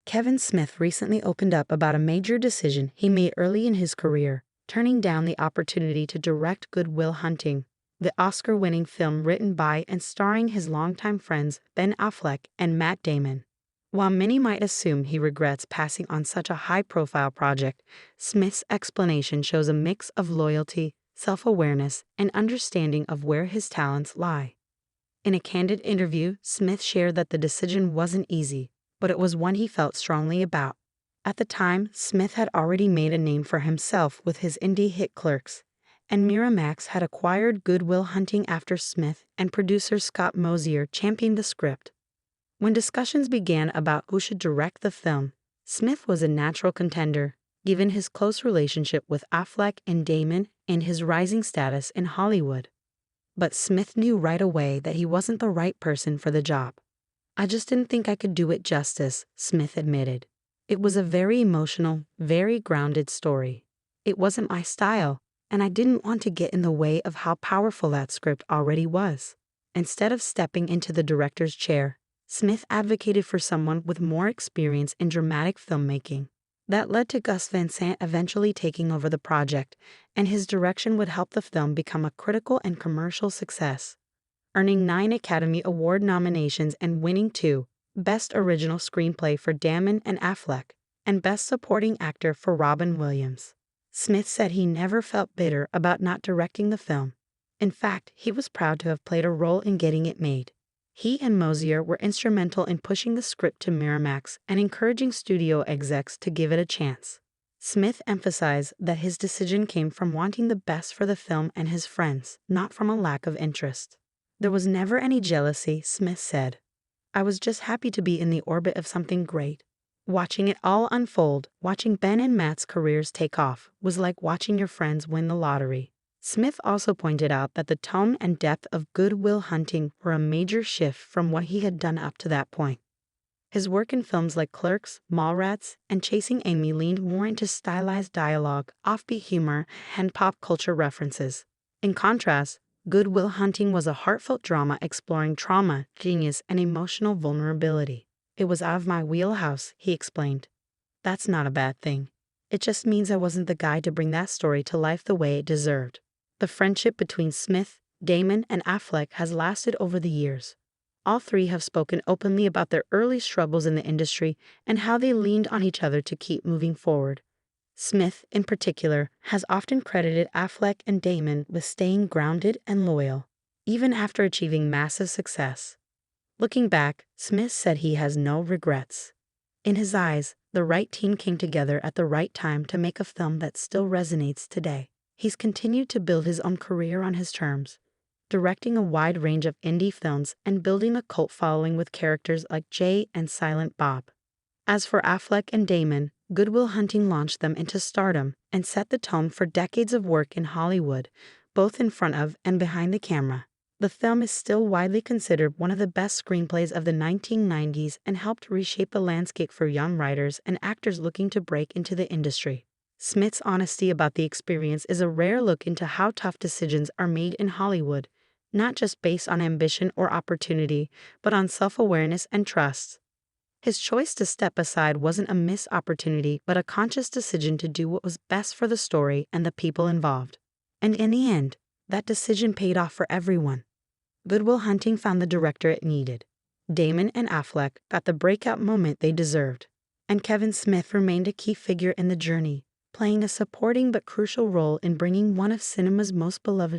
Kevin Smith recently opened up about a major decision he made early in his career, turning down the opportunity to direct Good Will Hunting, the Oscar-winning film written by and starring his longtime friends Ben Affleck and Matt Damon. While many might assume he regrets passing on such a high-profile project, Smith's explanation shows a mix of loyalty, self-awareness, and understanding of where his talents lie. In a candid interview, Smith shared that the decision wasn't easy, but it was one he felt strongly about. At the time, Smith had already made a name for himself with his indie hit Clerks, and Miramax had acquired Good Will Hunting after Smith and producer Scott Mosier championed the script. When discussions began about who should direct the film, Smith was a natural contender, given his close relationship with Affleck and Damon and his rising status in Hollywood. But Smith knew right away that he wasn't the right person for the job. "I just didn't think I could do it justice," Smith admitted. "It was a very emotional, very grounded story. It wasn't my style, and I didn't want to get in the way of how powerful that script already was." Instead of stepping into the director's chair, Smith advocated for someone with more experience in dramatic filmmaking. That led to Gus Van Sant eventually taking over the project, and his direction would help the film become a critical and commercial success, earning 9 Academy Award nominations and winning 2, Best Original Screenplay for Damon and Affleck, and Best Supporting Actor for Robin Williams. Smith said he never felt bitter about not directing the film. In fact, he was proud to have played a role in getting it made. He and Mosier were instrumental in pushing the script to Miramax and encouraging studio execs to give it a chance. Smith emphasized that his decision came from wanting the best for the film and his friends, not from a lack of interest. "There was never any jealousy," Smith said. "I was just happy to be in the orbit of something great. Watching it all unfold, watching Ben and Matt's careers take off, was like watching your friends win the lottery." Smith also pointed out that the tone and depth of Good Will Hunting were a major shift from what he had done up to that point. His work in films like Clerks, Mallrats, and Chasing Amy leaned more into stylized dialogue, offbeat humor, and pop culture references. In contrast, Good Will Hunting was a heartfelt drama exploring trauma, genius, and emotional vulnerability. "It was out of my wheelhouse," he explained. "That's not a bad thing. It just means I wasn't the guy to bring that story to life the way it deserved." The friendship between Smith, Damon, and Affleck has lasted over the years. All three have spoken openly about their early struggles in the industry and how they leaned on each other to keep moving forward. Smith, in particular, has often credited Affleck and Damon with staying grounded and loyal, even after achieving massive success. Looking back, Smith said he has no regrets. In his eyes, the right team came together at the right time to make a film that still resonates today. He's continued to build his own career on his terms, directing a wide range of indie films and building a cult following with characters like Jay and Silent Bob. As for Affleck and Damon, Good Will Hunting launched them into stardom and set the tone for decades of work in Hollywood, both in front of and behind the camera. The film is still widely considered one of the best screenplays of the 1990s and helped reshape the landscape for young writers and actors looking to break into the industry. Smith's honesty about the experience is a rare look into how tough decisions are made in Hollywood, not just based on ambition or opportunity, but on self-awareness and trust. His choice to step aside wasn't a missed opportunity, but a conscious decision to do what was best for the story and the people involved. And in the end, that decision paid off for everyone. Good Will Hunting found the director it needed. Damon and Affleck got the breakout moment they deserved. And Kevin Smith remained a key figure in the journey, playing a supporting but crucial role in bringing one of cinema's most beloved